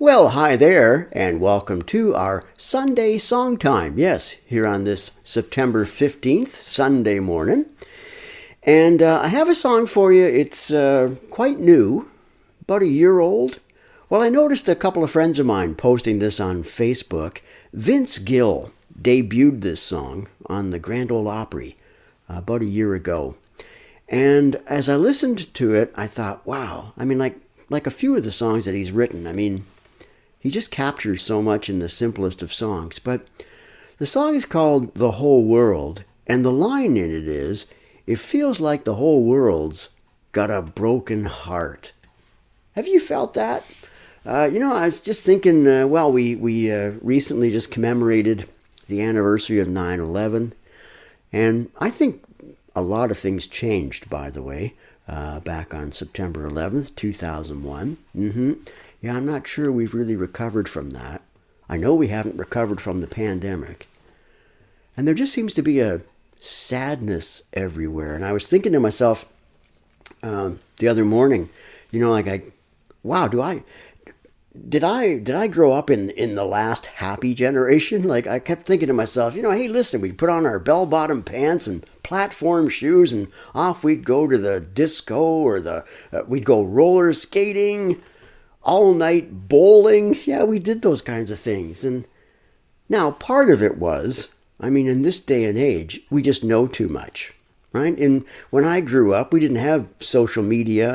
Well, hi there, and welcome to our Sunday Song Time. Yes, here on this September 15th, Sunday morning. And I have a song for you. It's quite new, about a year old. Well, I noticed a couple of friends of mine posting this on Facebook. Vince Gill debuted this song on the Grand Ole Opry about a year ago. And as I listened to it, I thought, wow, like a few of the songs that he's written, he just captures so much in the simplest of songs. But the song is called The Whole World, and the line in it is, it feels like the whole world's got a broken heart. Have you felt that? I was just thinking, we recently just commemorated the anniversary of 9/11, and I think a lot of things changed, by the way, back on September 11th, 2001. Yeah, I'm not sure we've really recovered from that. I know we haven't recovered from the pandemic. And there just seems to be a sadness everywhere. And I was thinking to myself the other morning, did I grow up in the last happy generation? Like, I kept thinking to myself, hey, listen, we'd put on our bell-bottom pants and platform shoes and off we'd go to the disco or we'd go roller skating, all night bowling. Yeah, we did those kinds of things. And now part of it was, in this day and age, we just know too much, right? And when I grew up, we didn't have social media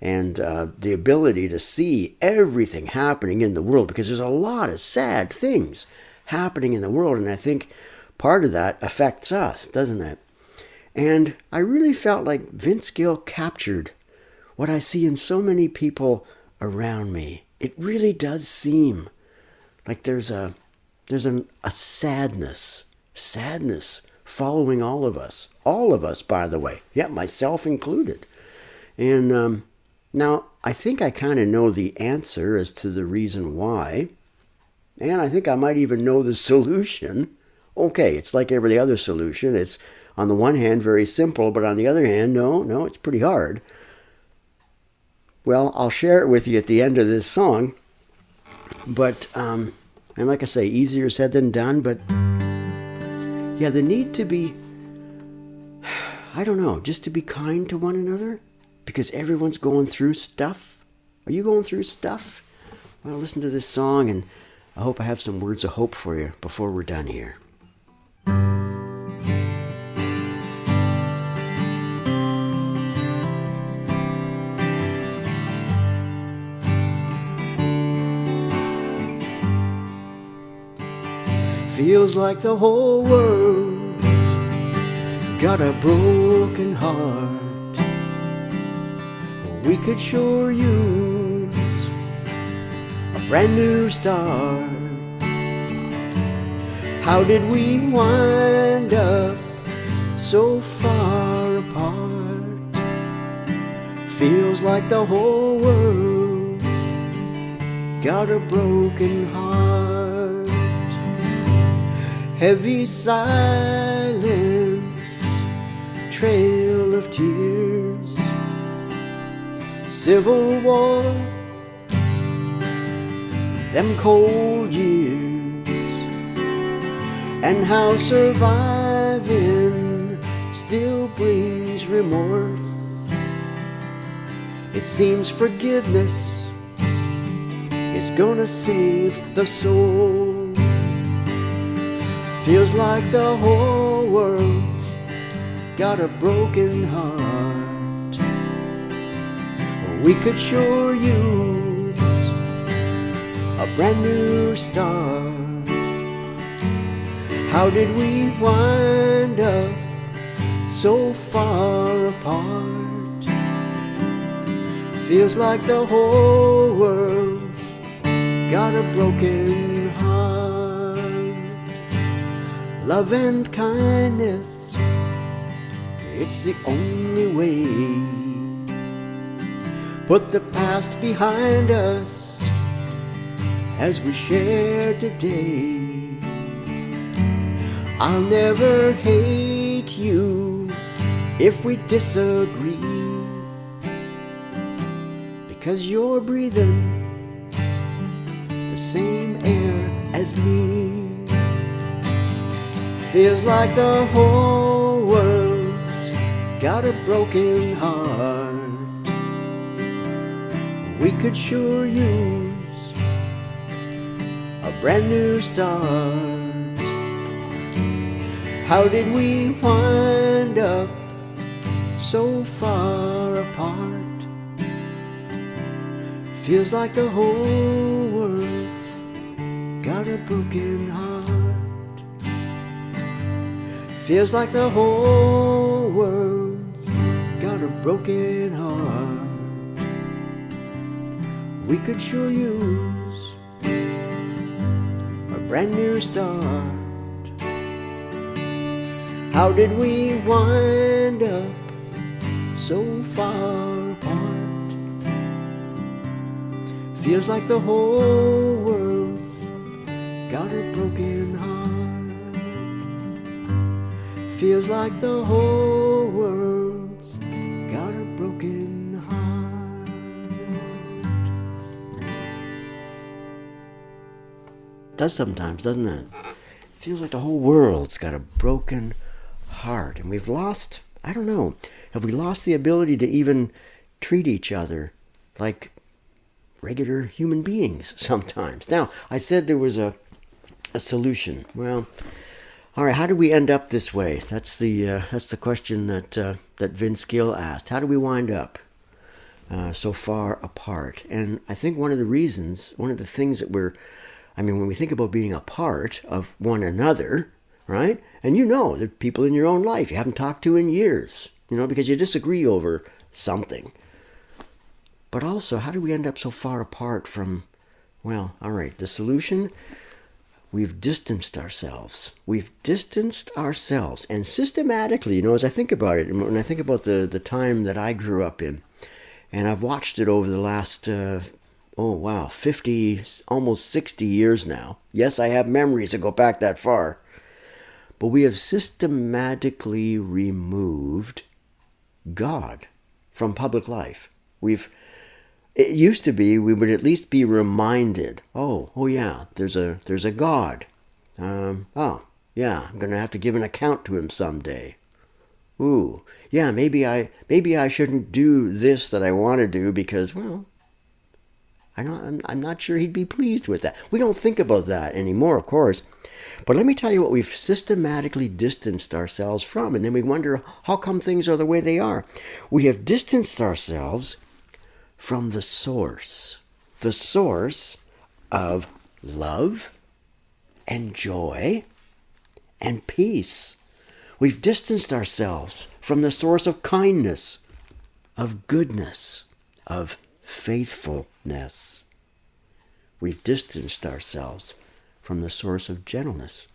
and the ability to see everything happening in the world, because there's a lot of sad things happening in the world. And I think part of that affects us, doesn't it? And I really felt like Vince Gill captured what I see in so many people around me. It really does seem like there's a sadness following all of us, by the way, yeah, myself included. And now I think I kind of know the answer as to the reason why, and I think I might even know the solution. Okay, it's like every other solution. It's on the one hand very simple, but on the other hand, no, it's pretty hard. Well, I'll share it with you at the end of this song. But, and like I say, easier said than done. But, yeah, the need to be, just to be kind to one another. Because everyone's going through stuff. Are you going through stuff? Well, listen to this song, and I hope I have some words of hope for you before we're done here. Feels like the whole world's got a broken heart. We could sure use a brand new start. How did we wind up so far apart? Feels like the whole world's got a broken heart. Heavy silence, trail of tears, civil war, them cold years, and how surviving still brings remorse. It seems forgiveness is gonna save the soul. Feels like the whole world's got a broken heart. We could sure use a brand new start. How did we wind up so far apart? Feels like the whole world's got a broken heart. Love and kindness, it's the only way. Put the past behind us as we share today. I'll never hate you if we disagree, because you're breathing the same air as me. Feels like the whole world's got a broken heart. We could sure use a brand new start. How did we wind up so far apart? Feels like the whole world's got a broken heart. Feels like the whole world's got a broken heart. We could sure use a brand new start. How did we wind up so far apart? Feels like the whole world's got a broken heart. Feels like the whole world's got a broken heart. Does sometimes, doesn't it? Feels like the whole world's got a broken heart. And we've lost, I don't know, have we lost the ability to even treat each other like regular human beings sometimes? Now, I said there was a solution. Well, all right, how do we end up this way? That's the question that Vince Gill asked. How do we wind up so far apart? And I think one of the things that when we think about being a part of one another, right? And the people in your own life you haven't talked to in years, because you disagree over something. But also, how do we end up so far apart from, well, all right, the solution? We've distanced ourselves. We've distanced ourselves. And systematically, as I think about it, when I think about the time that I grew up in, and I've watched it over the last, 50, almost 60 years now. Yes, I have memories that go back that far. But we have systematically removed God from public life. It used to be we would at least be reminded, oh yeah, there's a God. I'm going to have to give an account to him someday. Ooh, yeah, maybe I shouldn't do this that I want to do because, well, I'm not sure he'd be pleased with that. We don't think about that anymore, of course. But let me tell you what we've systematically distanced ourselves from, and then we wonder how come things are the way they are. We have distanced ourselves from the source of love and joy and peace. We've distanced ourselves from the source of kindness, of goodness, of faithfulness. We've distanced ourselves from the source of gentleness,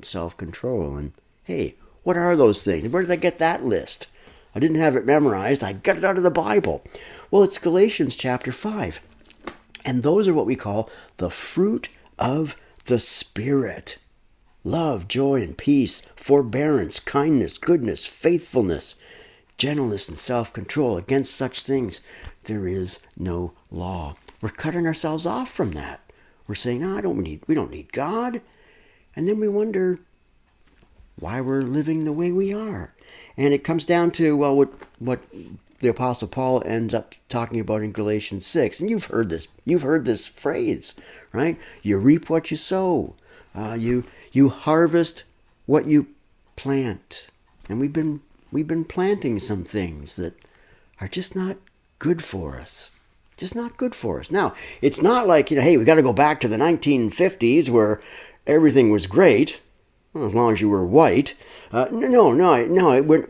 self-control. And hey, what are those things? Where did I get that list? I didn't have it memorized. I got it out of the Bible. Well, it's Galatians chapter 5. And those are what we call the fruit of the Spirit. Love, joy, and peace, forbearance, kindness, goodness, faithfulness, gentleness, and self-control. Against such things there is no law. We're cutting ourselves off from that. We're saying, no, we don't need God. And then we wonder why we're living the way we are. And it comes down to, well, what the Apostle Paul ends up talking about in Galatians 6. And you've heard this phrase, right? You reap what you sow. You harvest what you plant. And we've been planting some things that are just not good for us. Just not good for us. Now, it's not like, hey, we got to go back to the 1950s where everything was great, well, as long as you were white. No,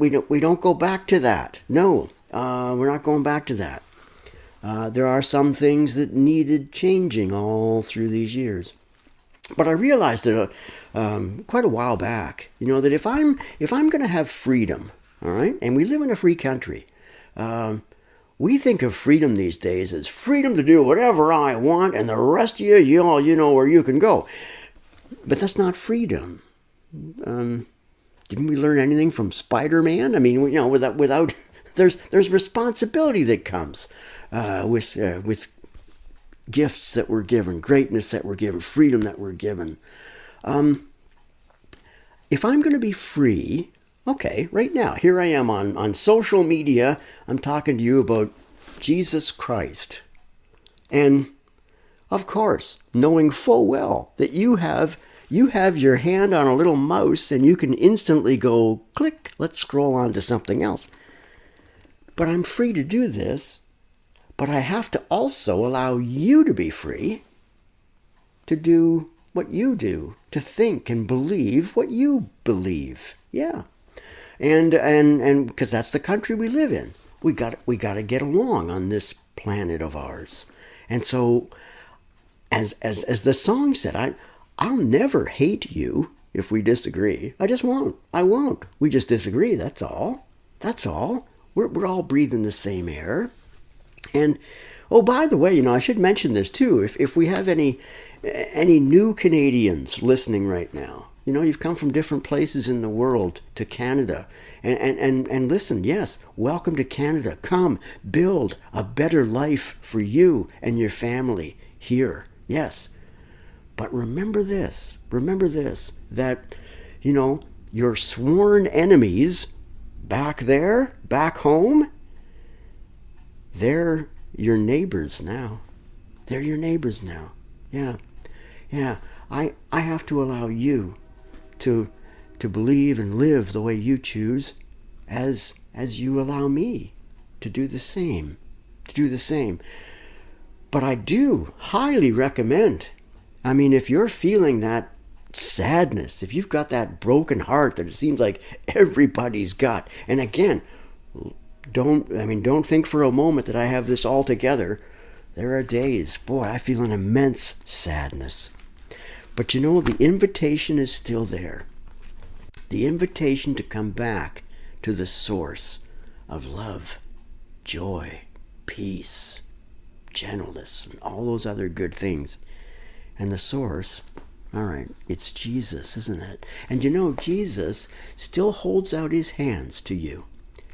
we don't go back to that. No, we're not going back to that. There are some things that needed changing all through these years. But I realized that quite a while back, that if I'm going to have freedom, all right, and we live in a free country, we think of freedom these days as freedom to do whatever I want, and the rest of you know where you can go. But that's not freedom. Didn't we learn anything from Spider-Man? I mean, without there's responsibility that comes with gifts that we're given, greatness that we're given, freedom that we're given. If I'm going to be free, okay, right now, here I am on social media, I'm talking to you about Jesus Christ. And of course, knowing full well that you have your hand on a little mouse and you can instantly go, click, let's scroll on to something else. But I'm free to do this, but I have to also allow you to be free to do what you do, to think and believe what you believe. Yeah. And because that's the country we live in. We got to get along on this planet of ours. And so as the song said, I'll never hate you if we disagree. I just won't. I won't. We just disagree. That's all. That's all. We're all breathing the same air. And, oh, by the way, I should mention this too. If we have any new Canadians listening right now, you've come from different places in the world to Canada. And listen, yes, welcome to Canada. Come, build a better life for you and your family here. Yes. But remember this, that, your sworn enemies back there, back home, they're your neighbors now. They're your neighbors now. Yeah. I have to allow you to believe and live the way you choose as you allow me to do the same. But I do highly recommend, if you're feeling that sadness, if you've got that broken heart that it seems like everybody's got, and again, don't think for a moment that I have this all together. There are days, boy, I feel an immense sadness. But the invitation is still there. The invitation to come back to the source of love, joy, peace, gentleness, and all those other good things. And the source, all right, it's Jesus, isn't it? And Jesus still holds out his hands to you.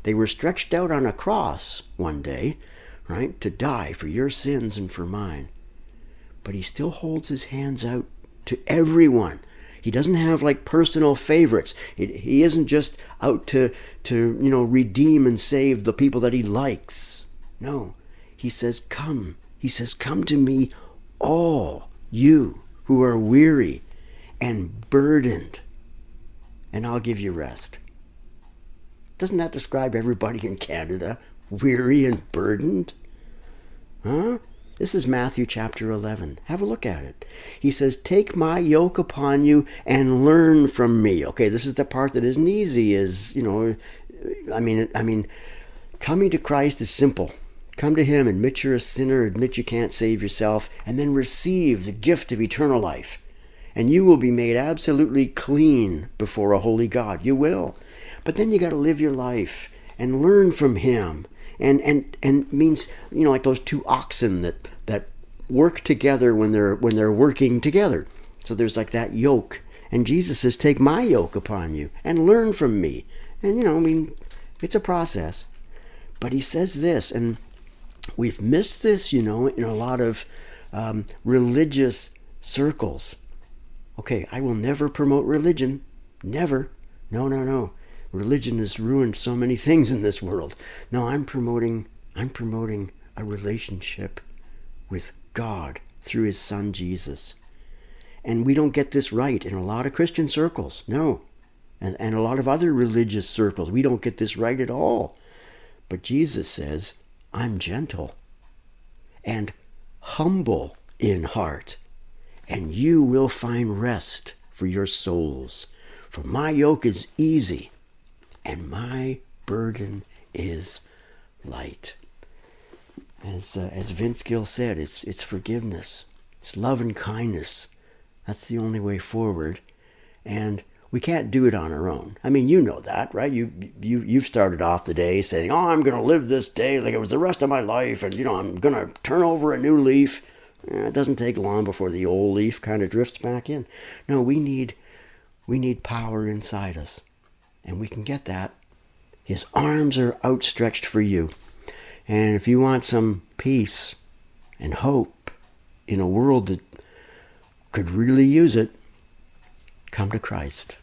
They were stretched out on a cross one day, right, to die for your sins and for mine. But he still holds his hands out to everyone. He doesn't have personal favorites. He isn't just out to redeem and save the people that he likes. No, he says, come. He says, come to me, all you who are weary and burdened, and I'll give you rest. Doesn't that describe everybody in Canada? Weary and burdened? Huh? This is Matthew chapter 11. Have a look at it. He says, take my yoke upon you and learn from me. Okay, this is the part that isn't easy. Coming to Christ is simple. Come to him, admit you're a sinner, admit you can't save yourself, and then receive the gift of eternal life. And you will be made absolutely clean before a holy God. You will. But then you got to live your life and learn from him. And means, like those two oxen that work together when they're working together. So there's like that yoke. And Jesus says, take my yoke upon you and learn from me. And, it's a process. But he says this, and we've missed this, in a lot of religious circles. Okay, I will never promote religion. Never. No. Religion has ruined so many things in this world. No, I'm promoting a relationship with God through his son Jesus. And we don't get this right in a lot of Christian circles. No. And a lot of other religious circles. We don't get this right at all. But Jesus says, I'm gentle and humble in heart, and you will find rest for your souls. For my yoke is easy, and my burden is light. As Vince Gill said, it's forgiveness. It's love and kindness. That's the only way forward. And we can't do it on our own. You know that, right? You've started off the day saying, oh, I'm going to live this day like it was the rest of my life, and, I'm going to turn over a new leaf. It doesn't take long before the old leaf kind of drifts back in. No, we need power inside us. And we can get that. His arms are outstretched for you. And if you want some peace and hope in a world that could really use it, come to Christ.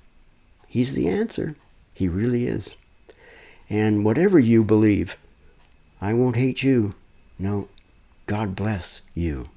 He's the answer. He really is. And whatever you believe, I won't hate you. No, God bless you.